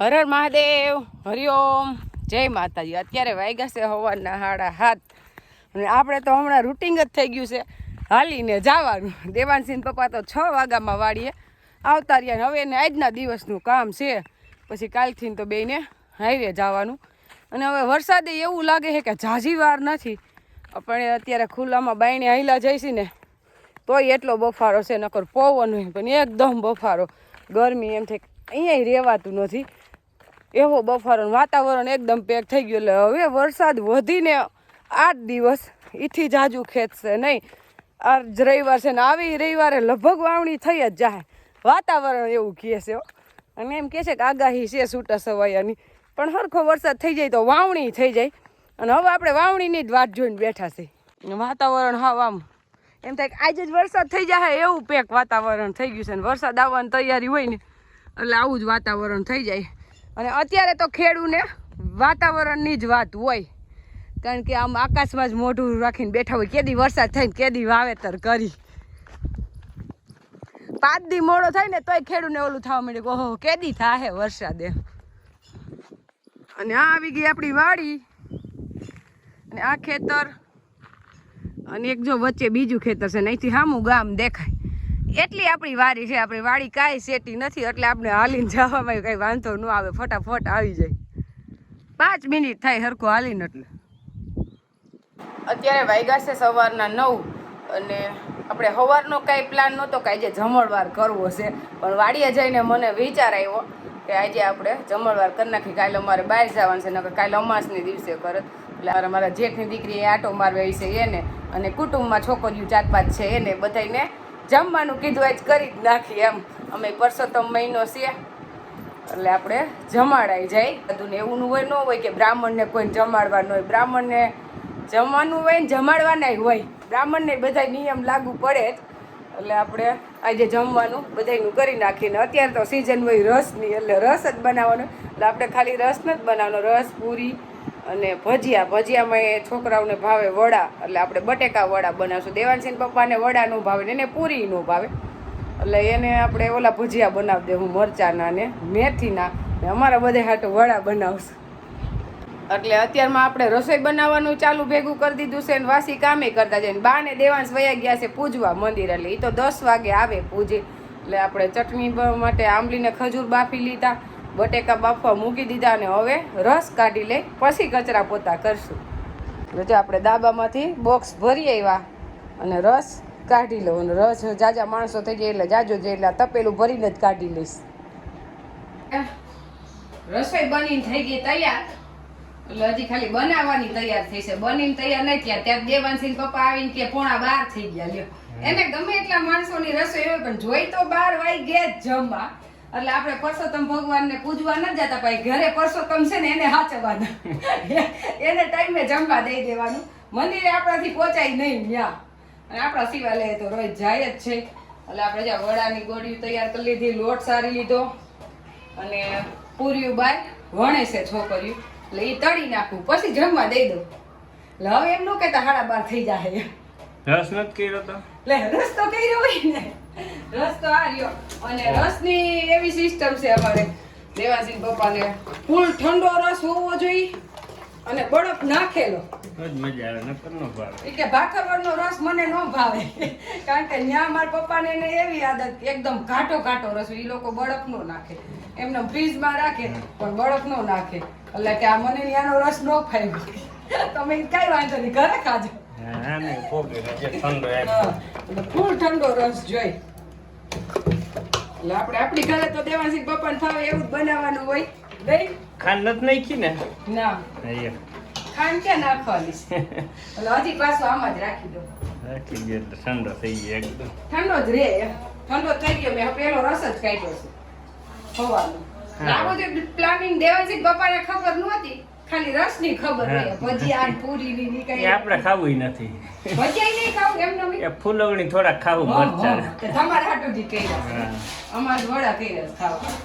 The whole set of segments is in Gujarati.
હર હર મહાદેવ, હરિઓમ, જય માતાજી। અત્યારે વાગ્યા છે સવારના 7:30 અને આપણે તો હમણાં રૂટિંગ જ થઈ ગયું છે હાલીને જવાનું। દેવાંશીન પપ્પા તો 6 વાગ્યામાં વાડીએ આવતા રહ્યા। હવે એને આજના દિવસનું કામ છે, પછી કાલથી તો બેને હાઈવે જવાનું। અને હવે વરસાદે એવું લાગે છે કે ઝાઝી વાર નથી, આપણે અત્યારે ખુલ્લામાં બાયણે હાઈલા જઈશી ને તોય એટલો બફારો છે, નકર પવન હોય પણ એકદમ બફારો, ગરમી એમ થાય અહીંયા રહેવાતું નથી એવો બફારો। વાતાવરણ એકદમ પેક થઈ ગયું, એટલે હવે વરસાદ વધીને 8 દિવસ એથી જાજુ ખેંચશે નહીં। આજ રવિવાર છે ને આવી રવિવારે લગભગ વાવણી થઈ જ જાય, વાતાવરણ એવું કહે છે। અને એમ કહે છે કે આગાહી છે છૂટા છવાયાની, પણ સરખો વરસાદ થઈ જાય તો વાવણી થઈ જાય। અને હવે આપણે વાવણીની જ વાટ જોઈને બેઠા છે। વાતાવરણ હાવ આમ એમ થાય કે આજે જ વરસાદ થઈ જાય એવું પેક વાતાવરણ થઈ ગયું છે, ને વરસાદ આવવાની તૈયારી હોય ને એટલે આવું જ વાતાવરણ થઈ જાય। અને અત્યારે તો ખેડૂને વાતાવરણની જ વાત હોય, કારણ કે આમ આકાશમાં જ મોઢું રાખીને બેઠા હોય, કેદી વરસાદ થાય ને કેદી વાવેતર કરી। 5 દી મોડો થાય ને તોય ખેડૂને ઓલું થવા માંડે કે ઓહો કેદી થાય વરસાદ એમ। અને આ આવી ગઈ આપણી વાડી, અને આ ખેતર, અને એક જો વચ્ચે બીજું ખેતર છે ને અહીંથી સામું ગામ દેખાય, એટલી આપણી વાડી છે। આપણી વાડી કાંઈ સેટી નથી, એટલે આપણે હાલીને જવામાં કંઈ વાંધો ન આવે, ફટાફટ આવી જાય। 5 મિનિટ થાય સરખું હાલીને। એટલે અત્યારે વાગ્યા છે સવારના 9, અને આપણે સવારનો કાંઈ પ્લાન નહોતો કે આજે જમણવાર કરવો છે, પણ વાડીએ જઈને મને વિચાર આવ્યો કે આજે આપણે જમણવાર કરી નાખી, કાલે અમારે બહાર જવાનું છે, નકર કાલે અમાસને દિવસે કરત। એટલે મારા જેઠની દીકરી આટો મારવા આવી છે એને, અને કુટુંબમાં છોકરીઓ 4-5 છે એને બધાને જમવાનું કીધું આજ કરી જ નાખી એમ। અમે પરસોત્તમ મહિનો છે એટલે આપણે જમાડાઈ જાય બધું ને। એવું હોય ન હોય કે બ્રાહ્મણને કોઈને જમાડવાનું હોય, બ્રાહ્મણને જમવાનું હોય ને જમાડવાના હોય, બ્રાહ્મણને બધા નિયમ લાગુ પડે જ। એટલે આપણે આજે જમવાનું બધાનું કરી નાખીને, અત્યારે તો સિઝન હોય રસની, એટલે રસ જ બનાવવાનો। એટલે આપણે ખાલી રસ નથી બનાવવાનો, રસ, પૂરી અને ભજીયામાં એ છોકરાઓને ભાવે વડા, એટલે આપણે બટેકા વડા બનાવશું। દેવાંશીન પપ્પાને વડા ન ભાવે ને એને પૂરી ન ભાવે, એટલે એને આપણે ઓલા ભજીયા બનાવી દેવું મરચાંના ને મેથીના, ને અમારા બધા હાટું વડા બનાવશું। એટલે અત્યારમાં આપણે રસોઈ બનાવવાનું ચાલુ ભેગું કરી દીધું છે, ને વાસી કામે કરતા જાય। બા ને દેવાંશ વયા ગયા છે પૂજવા મંદિર, એટલે એ તો 10 વાગે આવે પૂજે। એટલે આપણે ચટણી માટે આંબલીને ખજૂર બાફી લીધા, બટેકા બાફવા મૂકી દીધા, અને હવે રસ કાઢી લઈ પછી કચરા પોતા કરશું। એટલે જો આપણે દાબામાંથી બોક્સ ભરી આવ્યા અને રસ કાઢી લઉં, અને રસ જાજા માણસો થઈ જાય એટલે જાજો જાય એટલે તપેલું ભરીને જ કાઢી લઈશ। રસોઈ બનીને થઈ ગઈ તૈયાર, એટલે હજી ખાલી બનાવવાની તૈયાર થઈ છે, બનીને તૈયાર નહીં થયા ત્યાં દેવાંશીન પપ્પા આવીને કે 12:15 થઈ ગયા। લ્યો, એને ગમે એટલા માણસોની રસોઈ હોય પણ જોઈ તો 12 વાગ્યે જ જમવા। એટલે આપણે પરસોત્તમ ભગવાનને પૂજવા ન જતા, ભાઈ ઘરે પરસોત્તમ છે ને એને હાચવાના, એને ટાઈમે જમવા દઈ દેવાનું। મંદિરે આપણાથી પહોંચાય નહીં ત્યાં, અને આપણા શિવાલય તો રોજ જાય જ છે। એટલે આપણે જ્યાં વડાની ગોળીઓ તૈયાર કરી લીધી, લોટ સારી લીધો, અને પૂરીઓ બાર વણે છે છોકરીઓ, એટલે એ તળી નાખું પછી જમવા દઈ દઉં। એટલે હવે એમ ન કહેતા 12:30 થઈ જાય। રસ નથી કર્યો તો એટલે રસ તો કર્યો હોય ને, રસ તો આ રહ્યો। અને રસની એવી સિસ્ટમ છે અમારે દેવાંશીન પપ્પાને, ફૂલ ઠંડો રસ હોવો જોઈએ અને બરફ નાખેલો, મજા આવે, નકર ન ભાવે। કે ભાખરવડનો રસ મને ન ભાવે, કારણ કે ત્યાં મારા પપ્પાને એને એવી આદત એકદમ ઘાટો રસ, એ લોકો બરફ નો નાખે, એમને ફ્રીજમાં રાખે પણ બરફ નો નાખે। એટલે કે આ મને ત્યાંનો રસ ન ફાવ્યો, તમે કઈ વાંધો નહીં ઘરે ખાજો, ફૂલ ઠંડો રસ જોઈ। એટલે આપણે આપણી ઘરે તો દેવાંશીન પપ્પાને ભાવે એવું જ બનાવવાનું હોય। દહીં ખાંડ નથી નાખી ને? ના, ખાંડ ક્યાં નાખવાની છે? એટલે હજી પાછું આમાં જ રાખી દો, રાખી દે એટલે ઠંડો થઈ ગયો, એકદમ ઠંડો જ રે, ઠંડો થઈ ગયો। મેં પેલો રસ જ કાઢ્યો છે હવાનો। આ બધું પ્લાનિંગ દેવાંશીન પપ્પાને ખબર નહોતી, ખાલી રસની ખબર હોય, ભજીયા પૂરીની ની કઈ આપણે ખાવું નથી, ભજીયા નહીં ખાવું એમને, એ ફૂલવણી થોડા ખાવું મરચાં, તમારે હાટું જ કર્યા, અમારે વડા કર્યા ખાવા।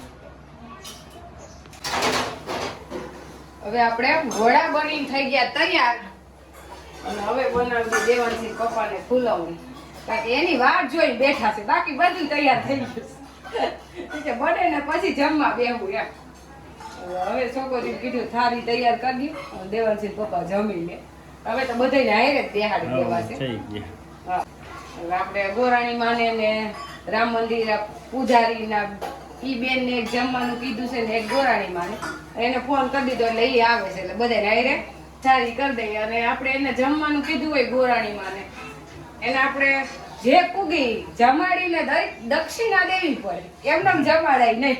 હવે આપણે વડા બનીને થઈ ગયા તૈયાર, અને હવે બનાવજો દેવાંશીન પપ્પાને ફૂલવણી, કારણ કે એની વાટ જોઈ બેઠા છે, બાકી બધું તૈયાર થઈ ગયું છે, બને ને પછી જમવા બેહવું એમ। હવે છોકરીને કીધું થાળી તૈયાર કરી દઉં દેવાંશી પપ્પા જમી લે હવે તો બધાને હારે જ બેહાડી દેવા છે થઈ ગયા. હા હવે આપણે ગોરાણી માને ને રામ મંદિર પૂજારીના ઈ બેન ને એક જમવાનું કીધું છે ને એક ગોરાણી માને એને ફોન કરી દીધો એટલે ઈ આવે છે એટલે બધાને હારે સારી કરી દઈએ અને આપણે એને જમવાનું કીધું હોય ગોરાણી માને એને આપણે જે કુગી જમાડીને દક્ષિણા દેવી પડે એમને જમાડાય નહીં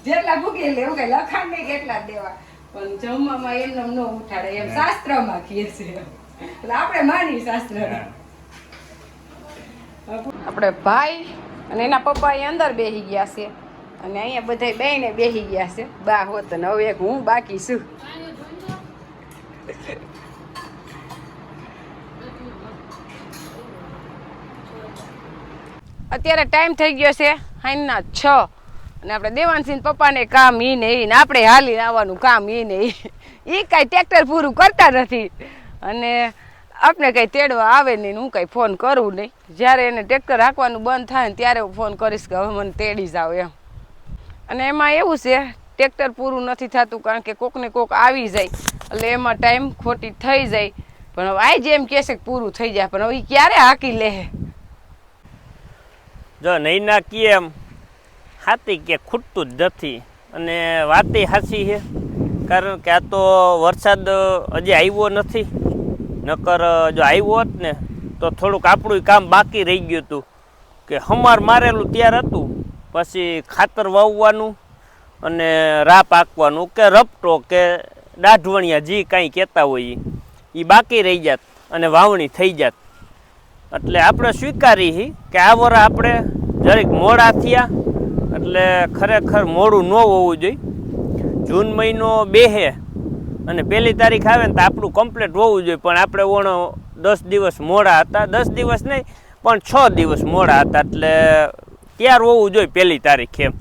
જેટલા ભૂગી એટલે એવું કઈ લખાણ નહીં કેટલા જ દેવા પણ જમવામાં એમને ન ઉઠાડે એમ શાસ્ત્રમાં કહે છે એટલે આપણે માની શાસ્ત્ર આપણે ભાઈ અને એના પપ્પા અહીં અંદર બેસી ગયા છે અને અહીંયા બધા બેને બેસી ગયા છે બા હોત ને હવે એક હું બાકી છું અત્યારે ટાઈમ થઈ ગયો છે સાંજના 6 અને આપણે દેવાંશી પપ્પાને કામ ઈ ને આપણે હાલીને આવવાનું કામ ઈ ને ઈ કાંઈ ટ્રેક્ટર પૂરું કરતા નથી અને આપણે કંઈ તેડવા આવે નહીં હું કંઈ ફોન કરું નહીં જ્યારે એને ટ્રેક્ટર હાંકવાનું બંધ થાય ને ત્યારે હું ફોન કરીશ કે હવે મને તેડી જાવ એમ અને એમાં એવું છે ટ્રેક્ટર પૂરું નથી થતું કારણ કે કોકને કોક આવી જાય એટલે એમાં ટાઈમ ખોટી થઈ જાય પણ હવે આ જેમ કહેશે કે પૂરું થઈ જાય પણ હવે ઈ ક્યારે હાંકી લે જો નહીં નાખીએ એમ હાથી કે ખૂટતું જ નથી અને વાતે હાચી છે કારણ કે આ તો વરસાદ હજી આવ્યો નથી નકર જો આવ્યો હોત ને તો થોડુંક આપણું કામ બાકી રહી ગયું હતું કે હમાર મારેલું ત્યાર હતું પછી ખાતર વાવવાનું અને રા પાકવાનું કે રપટો કે દાઢવણિયા જે કાંઈ કહેતા હોય એ બાકી રહી જાત અને વાવણી થઈ જાત એટલે આપણે સ્વીકારી કે આ વર આપણે જરીક મોડા થયા એટલે ખરેખર મોડું ન હોવું જોઈએ જૂન મહિનો બેહે અને 1 તારીખ આવે ને તો આપણું કમ્પ્લીટ હોવું જોઈએ પણ આપણે ઓણો 10 દિવસ મોડા હતા 10 દિવસ નહીં પણ 6 દિવસ મોડા હતા એટલે ત્યાર હોવું જોઈએ 1 તારીખે એમ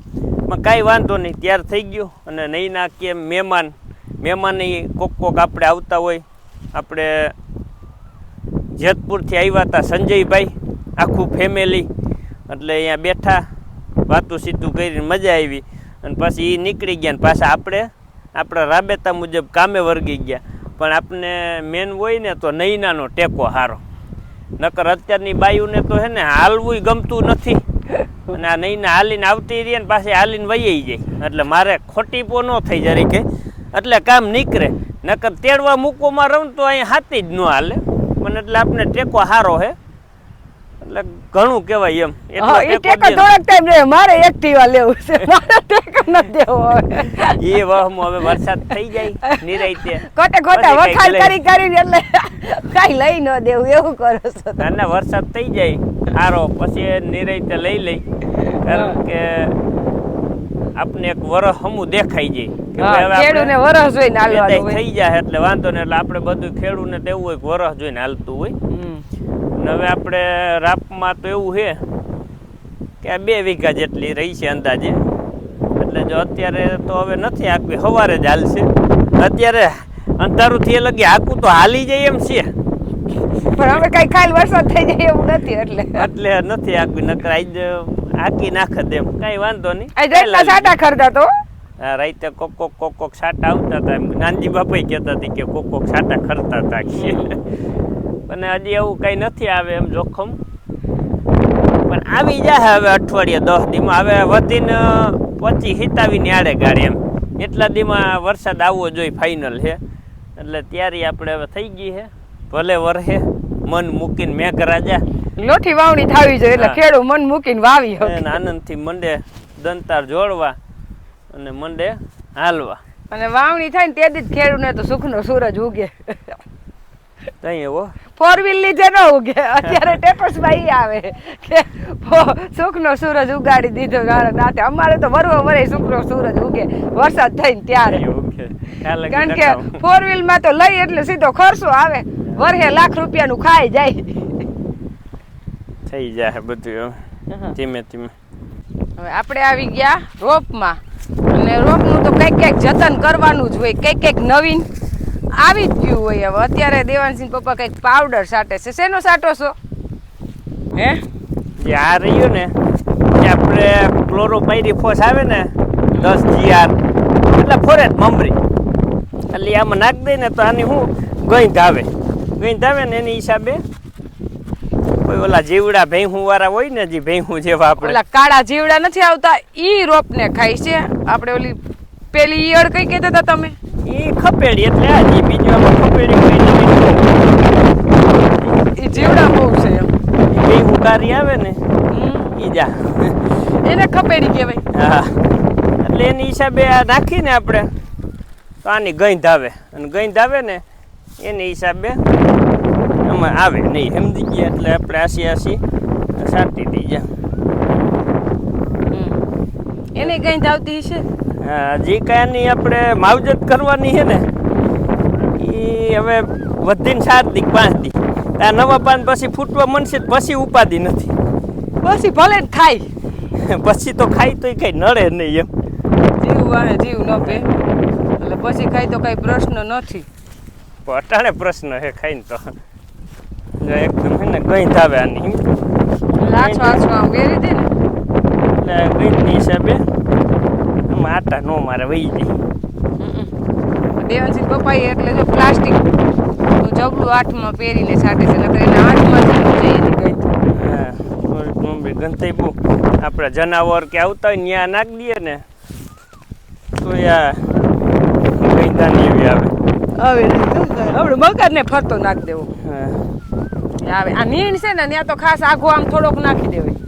પણ કાંઈ વાંધો નહીં ત્યાર થઈ ગયો અને નહીં નાખીએ મહેમાન કોક આપણે આવતા હોય આપણે જેતપુરથી આવ્યા હતા સંજયભાઈ આખું ફેમિલી એટલે અહીંયા બેઠા વાતું સીતું કરીને મજા આવી અને પછી એ નીકળી ગયા ને પાછા આપણા રાબેતા મુજબ કામે વર્ગી ગયા પણ આપણે મેન હોય ને તો નૈનાનો ટેકો સારો નકર અત્યારની બાયુને તો હે ને હાલવું ગમતું નથી અને આ નૈના હાલીને આવતી રહી ને પાછી હાલીને વહી જાય એટલે મારે ખોટીપો ન થઈ જરી કે એટલે કામ નીકળે નકર તેડવા મૂકવામાં રહું તો અહીંયા હાથી જ ન હાલે પણ એટલે આપણે ટેકો સારો હે એટલે ઘણું કહેવાય એમ ટેકો થોડોક ટાઈમ રહે મારે એક્ટિવા લેવું છે મારે ટેકો ન દેવો હવે એ વહમાં હવે વરસાદ થઈ જાય નિરાઈતે ખોટા વખાલ કરી એટલે કાઈ લઈ ન દેવું એવું કરો છો ના વરસાદ થઈ જાય સારો પછી નિરાઈતે લઈ કારણ કે આપને એક વરસ હમું દેખાઈ જાય કે ખેડૂને વરસ જોઈને હાલવાનું હોય થઈ જાય એટલે વાંધો ને એટલે આપણે બધું ખેડૂને દેવું હોય વરસ જોઈને હાલતું હોય અને હવે આપણે રાપમાં તો એવું છે કે 2 વીઘા જેટલી રહી છે અંદાજે એટલે જો અત્યારે તો હવે નથી હાંકવી સવારે જ હાલશે અત્યારે અંધારું થી લગી હાંકવું તો હાલી જાય એમ છે પણ હવે કઈ ખાલી વરસાદ થઈ જાય એવું નથી એટલે નથી હાંકવી નકર આજ હાંકી નાખે એમ કઈ વાંધો નહીં રાતના સાટા ખરતા તો હા રાતે કોક સાટા આવતા હતા નાનજી બાપાઈ કહેતા હતી કે કોક સાટા ખરતા હતા અને હજી એવું કઈ નથી આવે એમ જોખમ પણ આવી જાય હવે અઠવાડિયે 10 દીમાં હવે વધીને 25-27 આડે ગાડી એમ એટલા દીમાં વરસાદ આવવો જોઈએ ફાઇનલ છે એટલે ત્યારે આપણે હવે થઈ ગઈ છે ભલે વરહે મન મૂકીને મેઘરાજા લોઠી વાવણી થાવી જોઈએ એટલે ખેડૂ મન મૂકીને વાવી શકે આનંદથી મંડે દંતાર જોડવા અને મંડે હાલવા અને વાવણી થાય ને તેથી જ ખેડૂને તો સુખનો સૂરજ ઉગે તઈ એવો 4 વ્હીલ લીધે ન ઉગે અત્યારે ટેપસમાં ઈ આવે કે સુખનો સૂરજ ઉગાડી દીધો નાતે અમારે તો વરે સુખનો સૂરજ ઉગે વરસાદ થઈને ત્યારે કારણ કે 4 વ્હીલ માં તો લઈ એટલે સીધો ખર્ચો આવે વરહે લાખ રૂપિયાનું ખાઈ જાય થઈ જાય બધું ધીમે ધીમે હવે આપણે આવી ગયા રોપમાં અને રોપનું તો કંઈક જતન કરવાનું જ હોય કંઈક નવીન આવી જ ગયું હોય હવે અત્યારે દેવાંશી પપ્પા કંઈક પાવડર છાંટે છે શેનો છાંટો છો હે જે આ રહ્યું ને એ આપણે ક્લોરોપાયરીફોસ આવે ને 10 GR આમાં નાખી દઈએ ને તો આની શું ગંધ આવે ને એની હિસાબે કોઈ ઓલા જીવડા ભેહું વાળા હોય ને જે ભેહું જેવા આપણે ઓલા કાળા જીવડા નથી આવતા ઈ રોપને ખાય છે. આપણે ઓલી પેલી ઈયળ કઈ કહેતા હતા તમે? એ ખપેડી એટલે આ જે બીજું આમાં ખપેડી કોઈ ઈ જીવડા બહુ છે એમ. ભેહું કારી આવે ને ઈ જા એને ખપેડી કહેવાય. હા એટલે એની હિસાબે આ નાખીને આપણે તો આની ગંધ આવે અને ગંધ આવે ને એની હિસાબે આમાં આવે નહીં સમજી ગયા એટલે આપણે આસી સાટી દઈ જા. એને ગંધ આવતી છે. હા જે કાંઈ આપણે માવજત કરવાની છે ને એ હવે વધીને 7 દી 5 દી આ નવા પાન પછી ફૂટવા મળશે પછી ઉપાધિ નથી. પછી ભલે ને ખાય પછી તો ખાઈ તોય કઈ નડે નહીં એમ. જીવ વાહે જીવ ન પે એટલે પછી ખાય તો કઈ પ્રશ્ન નથી. અટાણે પ્રશ્ન હે ખાઈને તો એકદમ હે ને ગંધ આવે આની આછો આમ વેરી દે ને એટલે ગંધની હિસાબે આમાં આટા નો મારે વહી જાય. દેવાંશી પપ્પાએ એટલે જો પ્લાસ્ટિક જબલું આઠમાં પહેરીને છાંટે છે નકર એના આઠમાં જઈ ગઈ. હા મમ્મી ગંધાઈ બહુ આપણે જનાવર કે આવતા હોય ત્યાં નાખી દઈએ ને તો યા ગંધા એવી આવે. આપણે મકાનને ફરતો નાખી દેવો હા આવે. આ નીણ છે ને ત્યાં તો ખાસ આઘો આમ થોડોક નાખી દેવાય.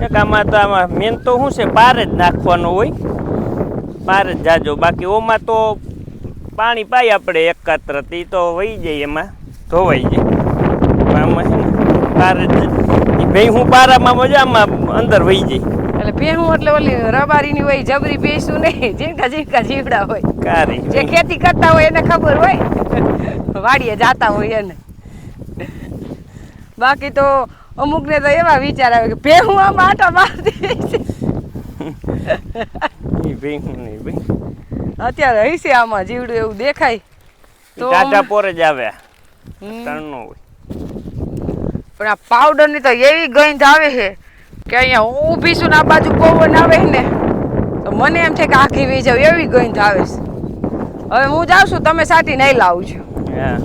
એક આમાં તો આમાં મેન તો શું છે પાર જ નાખવાનો હોય પાર જ જાજો. બાકી ઓમાં તો પાણી પાઈ આપણે એકાત્રથી તો વહી જાય એમાં ધોવાઈ જાય. આમાં છે ને પાર જ ભાઈ હું પારામાં મજામાં અંદર વહી જાય. એટલે ભેહું એટલે ઓલી રબારીની હોય જબરી ભેંસું નહીં ઝીણકા ઝીણકા જીવડા હોય કારી જે ખેતી કરતા હોય એને ખબર હોય વાડીએ જાતા હોય એને. બાકી તો અમુકને તો એવા વિચાર આવે કે ભેહું આમાં આટા મારતી છે. એ ભાઈ હું નહીં ભાઈ અત્યારે હશે આમાં જીવડું એવું દેખાય તો ટાટા પોરે જ આવે તણનો હોય. પણ આ પાવડરની તો એવી ગંધ આવે છે કે અહીંયા હું ઊભી છું ને આ બાજુ પવન આવે ને તો મને એમ થાય કે આખી વી જાવ એવી ગંધ આવે છે. હવે હું જાઉં છું તમે સાટી નહીં લાવું છું. હા